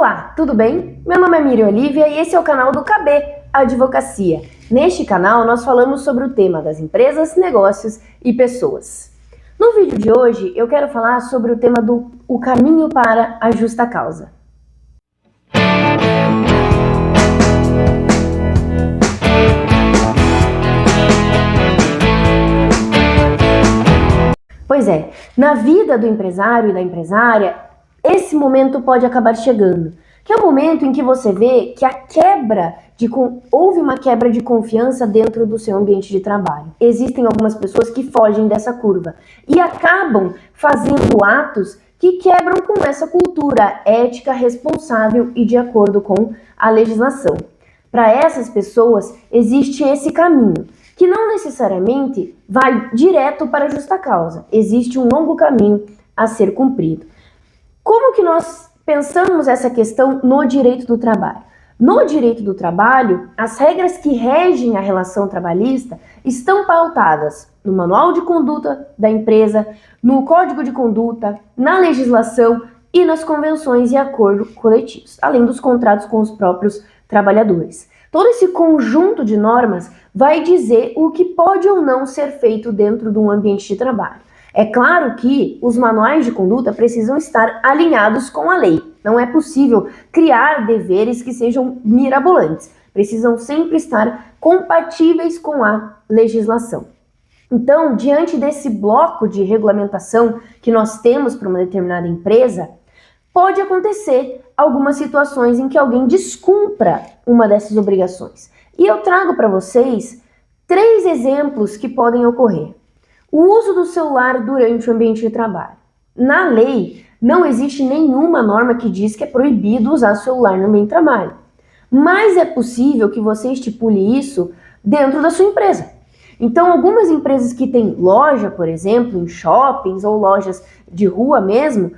Olá, tudo bem? Meu nome é Miriam Olivia e esse é o canal do KB Advocacia. Neste canal nós falamos sobre o tema das empresas, negócios e pessoas. No vídeo de hoje eu quero falar sobre o tema do caminho para a justa causa. Pois é, na vida do empresário e da empresária, esse momento pode acabar chegando, que é o momento em que você vê que houve uma quebra de confiança dentro do seu ambiente de trabalho. Existem algumas pessoas que fogem dessa curva e acabam fazendo atos que quebram com essa cultura ética, responsável e de acordo com a legislação. Para essas pessoas, existe esse caminho, que não necessariamente vai direto para a justa causa. Existe um longo caminho a ser cumprido. Como que nós pensamos essa questão no direito do trabalho? No direito do trabalho, as regras que regem a relação trabalhista estão pautadas no Manual de Conduta da empresa, no Código de Conduta, na legislação e nas convenções e acordos coletivos, além dos contratos com os próprios trabalhadores. Todo esse conjunto de normas vai dizer o que pode ou não ser feito dentro de um ambiente de trabalho. É claro que os manuais de conduta precisam estar alinhados com a lei. Não é possível criar deveres que sejam mirabolantes. Precisam sempre estar compatíveis com a legislação. Então, diante desse bloco de regulamentação que nós temos para uma determinada empresa, pode acontecer algumas situações em que alguém descumpra uma dessas obrigações. E eu trago para vocês 3 exemplos que podem ocorrer. O uso do celular durante o ambiente de trabalho. Na lei, não existe nenhuma norma que diz que é proibido usar celular no ambiente de trabalho. Mas é possível que você estipule isso dentro da sua empresa. Então, algumas empresas que têm loja, por exemplo, em shoppings ou lojas de rua mesmo,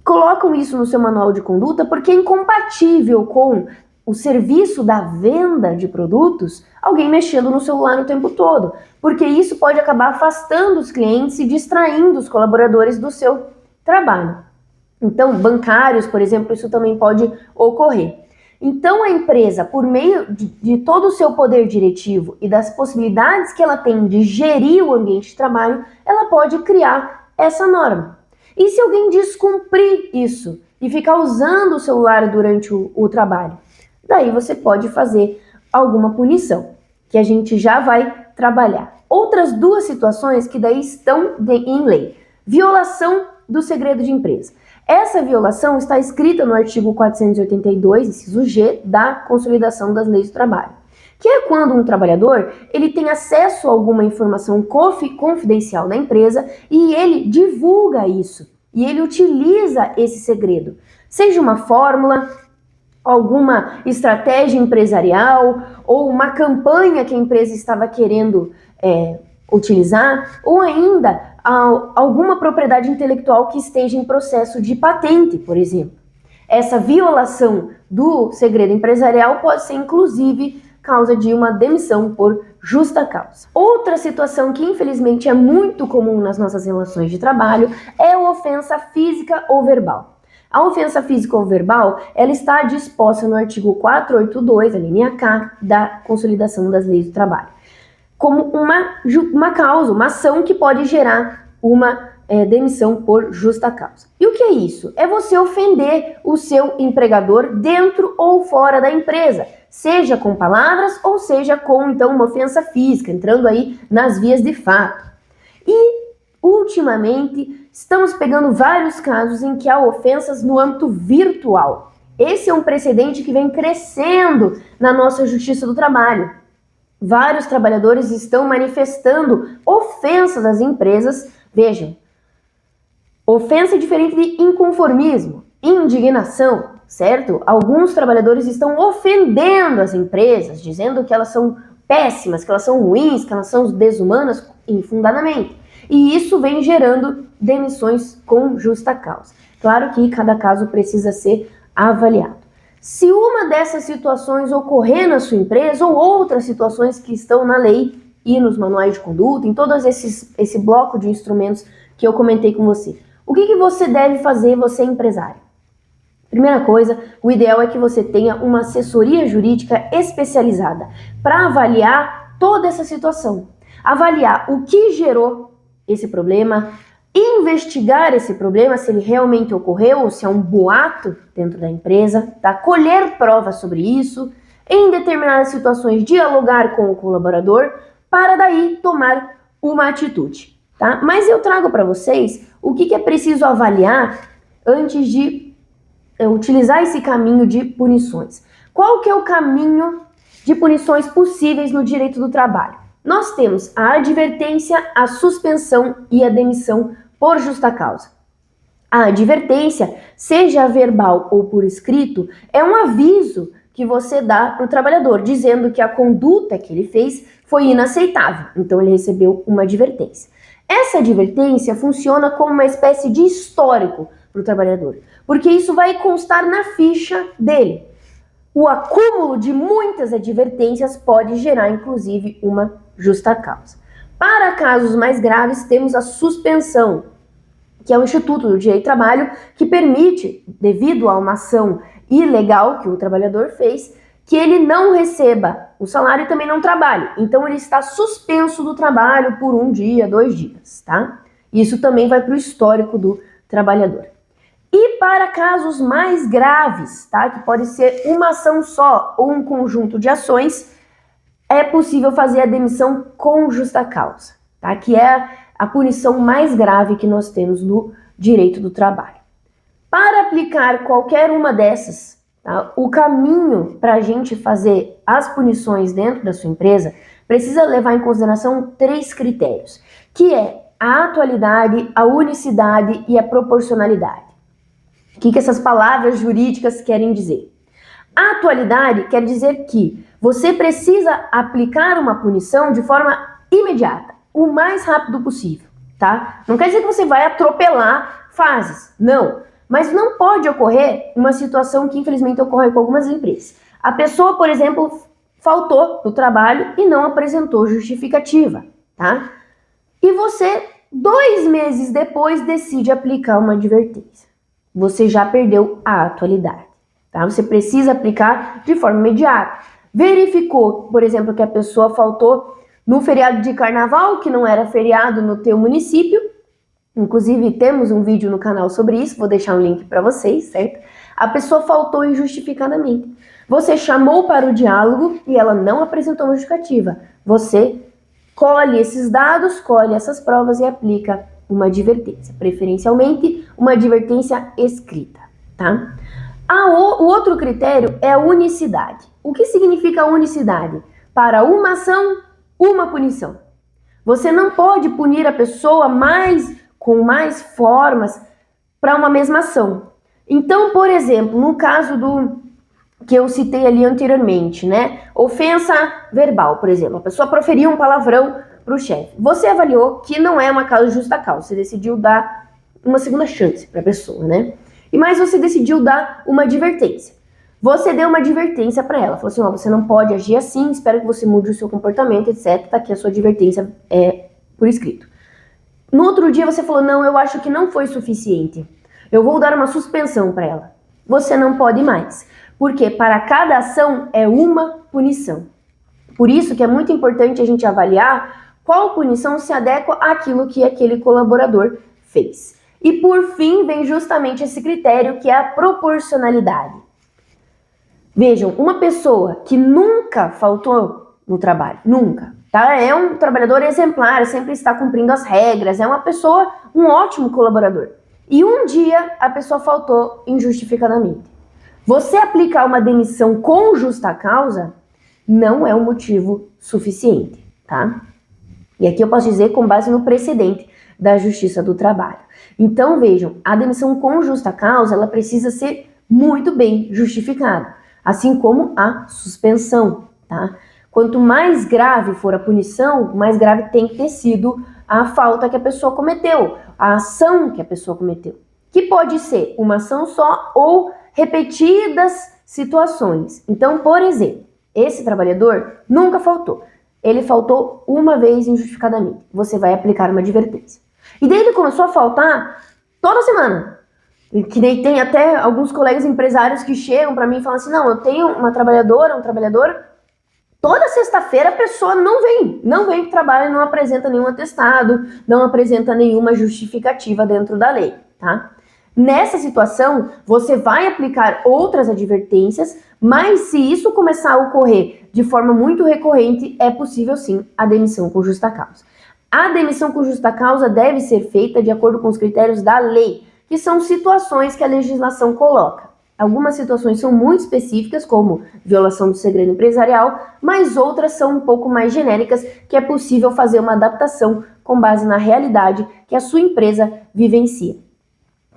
colocam isso no seu manual de conduta porque é incompatível com o serviço da venda de produtos, alguém mexendo no celular o tempo todo, porque isso pode acabar afastando os clientes e distraindo os colaboradores do seu trabalho. Então, bancários, por exemplo, isso também pode ocorrer. Então, a empresa, por meio de todo o seu poder diretivo e das possibilidades que ela tem de gerir o ambiente de trabalho, ela pode criar essa norma. E se alguém descumprir isso e ficar usando o celular durante o trabalho? Daí você pode fazer alguma punição, que a gente já vai trabalhar. Outras 2 situações que daí estão em lei. Violação do segredo de empresa. Essa violação está escrita no artigo 482, inciso G, da Consolidação das Leis do Trabalho, que é quando um trabalhador ele tem acesso a alguma informação confidencial da empresa e ele divulga isso, e ele utiliza esse segredo, seja uma fórmula, alguma estratégia empresarial ou uma campanha que a empresa estava querendo utilizar, ou ainda alguma propriedade intelectual que esteja em processo de patente, por exemplo. Essa violação do segredo empresarial pode ser, inclusive, causa de uma demissão por justa causa. Outra situação que, infelizmente, é muito comum nas nossas relações de trabalho é a ofensa física ou verbal. A ofensa física ou verbal, ela está disposta no artigo 482, a linha K, da Consolidação das Leis do Trabalho, como uma causa, uma ação que pode gerar uma demissão por justa causa. E o que é isso? É você ofender o seu empregador dentro ou fora da empresa, seja com palavras ou seja com, então, uma ofensa física, entrando aí nas vias de fato. E, ultimamente, estamos pegando vários casos em que há ofensas no âmbito virtual. Esse é um precedente que vem crescendo na nossa Justiça do Trabalho. Vários trabalhadores estão manifestando ofensas às empresas. Vejam, ofensa é diferente de inconformismo, indignação, certo? Alguns trabalhadores estão ofendendo as empresas, dizendo que elas são péssimas, que elas são ruins, que elas são desumanas, infundadamente. E isso vem gerando demissões com justa causa. Claro que cada caso precisa ser avaliado. Se uma dessas situações ocorrer na sua empresa ou outras situações que estão na lei e nos manuais de conduta, em todos esse bloco de instrumentos que eu comentei com você, o que você deve fazer, você empresário? Primeira coisa, o ideal é que você tenha uma assessoria jurídica especializada para avaliar toda essa situação. Avaliar o que gerou esse problema, investigar esse problema, se ele realmente ocorreu ou se é um boato dentro da empresa, tá? Colher provas sobre isso, em determinadas situações dialogar com o colaborador para daí tomar uma atitude, tá? Mas eu trago para vocês o que é preciso avaliar antes de utilizar esse caminho de punições. Qual que é o caminho de punições possíveis no direito do trabalho? Nós temos a advertência, a suspensão e a demissão por justa causa. A advertência, seja verbal ou por escrito, é um aviso que você dá para o trabalhador, dizendo que a conduta que ele fez foi inaceitável. Então ele recebeu uma advertência. Essa advertência funciona como uma espécie de histórico para o trabalhador, porque isso vai constar na ficha dele. O acúmulo de muitas advertências pode gerar, inclusive, uma justa causa. Para casos mais graves, temos a suspensão, que é o Instituto do Direito do Trabalho, que permite, devido a uma ação ilegal que o trabalhador fez, que ele não receba o salário e também não trabalhe. Então, ele está suspenso do trabalho por 1 dia, 2 dias, tá? Isso também vai para o histórico do trabalhador. E para casos mais graves, tá? Que pode ser uma ação só ou um conjunto de ações, é possível fazer a demissão com justa causa, tá? Que é a punição mais grave que nós temos no direito do trabalho. Para aplicar qualquer uma dessas, tá? O caminho para a gente fazer as punições dentro da sua empresa precisa levar em consideração 3 critérios, que é a atualidade, a unicidade e a proporcionalidade. O que essas palavras jurídicas querem dizer? A atualidade quer dizer que você precisa aplicar uma punição de forma imediata, o mais rápido possível, tá? Não quer dizer que você vai atropelar fases, não. Mas não pode ocorrer uma situação que infelizmente ocorre com algumas empresas. A pessoa, por exemplo, faltou no trabalho e não apresentou justificativa, tá? E você, 2 meses depois, decide aplicar uma advertência. Você já perdeu a atualidade, tá? Você precisa aplicar de forma imediata. Verificou, por exemplo, que a pessoa faltou no feriado de carnaval, que não era feriado no teu município. Inclusive, temos um vídeo no canal sobre isso, vou deixar um link para vocês, certo? A pessoa faltou injustificadamente. Você chamou para o diálogo e ela não apresentou uma justificativa. Você colhe esses dados, colhe essas provas e aplica uma advertência, preferencialmente uma advertência escrita, tá? O outro critério é a unicidade. O que significa unicidade? Para uma ação, uma punição. Você não pode punir a pessoa com mais formas para uma mesma ação. Então, por exemplo, no caso do que eu citei ali anteriormente, né? Ofensa verbal, por exemplo. A pessoa proferiu um palavrão para o chefe. Você avaliou que não é uma causa justa causa. Você decidiu dar uma segunda chance para a pessoa, né? Mas você decidiu dar uma advertência. Você deu uma advertência para ela. Falou assim, ó, você não pode agir assim, espero que você mude o seu comportamento, etc. Tá aqui a sua advertência por escrito. No outro dia você falou, não, eu acho que não foi suficiente. Eu vou dar uma suspensão para ela. Você não pode mais. Porque para cada ação é uma punição. Por isso que é muito importante a gente avaliar qual punição se adequa àquilo que aquele colaborador fez. E por fim vem justamente esse critério que é a proporcionalidade. Vejam, uma pessoa que nunca faltou no trabalho, nunca, tá? É um trabalhador exemplar, sempre está cumprindo as regras, é uma pessoa, um ótimo colaborador. E um dia a pessoa faltou injustificadamente. Você aplicar uma demissão com justa causa não é um motivo suficiente, tá? E aqui eu posso dizer com base no precedente da Justiça do Trabalho. Então, vejam, a demissão com justa causa, ela precisa ser muito bem justificada, assim como a suspensão, tá? Quanto mais grave for a punição, mais grave tem que ter sido a falta que a pessoa cometeu, a ação que a pessoa cometeu, que pode ser uma ação só ou repetidas situações. Então, por exemplo, esse trabalhador nunca faltou. Ele faltou uma vez injustificadamente. Você vai aplicar uma advertência. E daí ele começou a faltar toda semana. Que nem tem até alguns colegas empresários que chegam para mim e falam assim, não, eu tenho uma trabalhadora, um trabalhador, toda sexta-feira a pessoa não vem para o trabalho, não apresenta nenhum atestado, não apresenta nenhuma justificativa dentro da lei, tá? Nessa situação, você vai aplicar outras advertências, mas se isso começar a ocorrer de forma muito recorrente, é possível sim a demissão com justa causa. A demissão com justa causa deve ser feita de acordo com os critérios da lei, que são situações que a legislação coloca. Algumas situações são muito específicas, como violação do segredo empresarial, mas outras são um pouco mais genéricas, que é possível fazer uma adaptação com base na realidade que a sua empresa vivencia,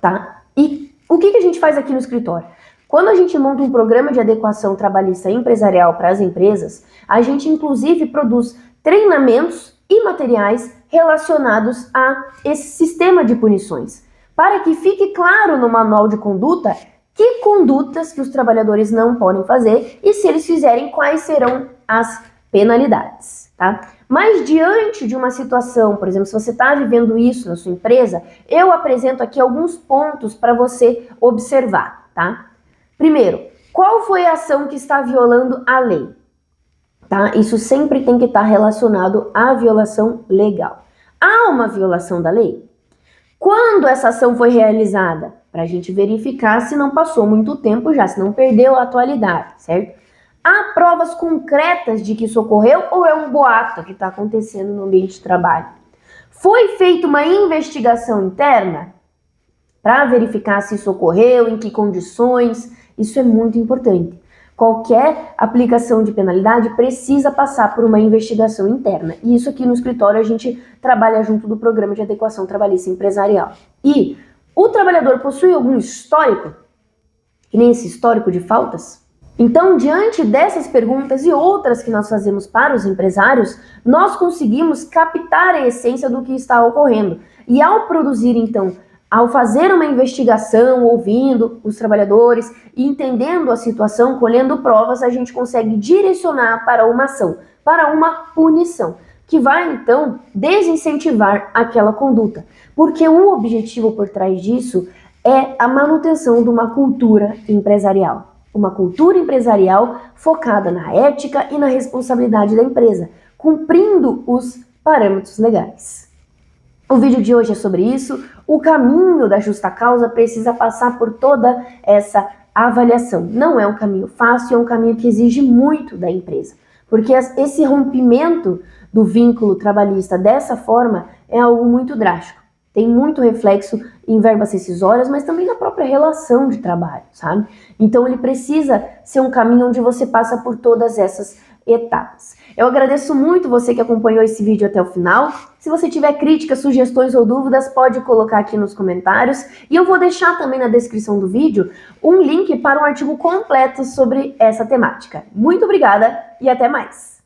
tá? E o que a gente faz aqui no escritório? Quando a gente monta um programa de adequação trabalhista empresarial para as empresas, a gente inclusive produz treinamentos e materiais relacionados a esse sistema de punições, para que fique claro no manual de conduta que condutas que os trabalhadores não podem fazer e, se eles fizerem, quais serão as penalidades, tá? Mas diante de uma situação, por exemplo, se você está vivendo isso na sua empresa, eu apresento aqui alguns pontos para você observar, tá? Primeiro, qual foi a ação que está violando a lei? Tá? Isso sempre tem que estar relacionado à violação legal. Há uma violação da lei? Quando essa ação foi realizada? Para a gente verificar se não passou muito tempo já, se não perdeu a atualidade, certo? Há provas concretas de que isso ocorreu ou é um boato que está acontecendo no ambiente de trabalho? Foi feita uma investigação interna para verificar se isso ocorreu, em que condições? Isso é muito importante. Qualquer aplicação de penalidade precisa passar por uma investigação interna. E isso aqui no escritório a gente trabalha junto do Programa de Adequação Trabalhista Empresarial. E o trabalhador possui algum histórico? Que nem esse histórico de faltas? Então, diante dessas perguntas e outras que nós fazemos para os empresários, nós conseguimos captar a essência do que está ocorrendo. E ao produzir, então, ao fazer uma investigação, ouvindo os trabalhadores e entendendo a situação, colhendo provas, a gente consegue direcionar para uma ação, para uma punição, que vai então desincentivar aquela conduta. Porque o objetivo por trás disso é a manutenção de uma cultura empresarial. Uma cultura empresarial focada na ética e na responsabilidade da empresa, cumprindo os parâmetros legais. O vídeo de hoje é sobre isso. O caminho da justa causa precisa passar por toda essa avaliação. Não é um caminho fácil, é um caminho que exige muito da empresa. Porque esse rompimento do vínculo trabalhista dessa forma é algo muito drástico. Tem muito reflexo em verbas rescisórias, mas também na própria relação de trabalho, sabe? Então ele precisa ser um caminho onde você passa por todas essas etapas. Eu agradeço muito você que acompanhou esse vídeo até o final. Se você tiver críticas, sugestões ou dúvidas, pode colocar aqui nos comentários. E eu vou deixar também na descrição do vídeo um link para um artigo completo sobre essa temática. Muito obrigada e até mais!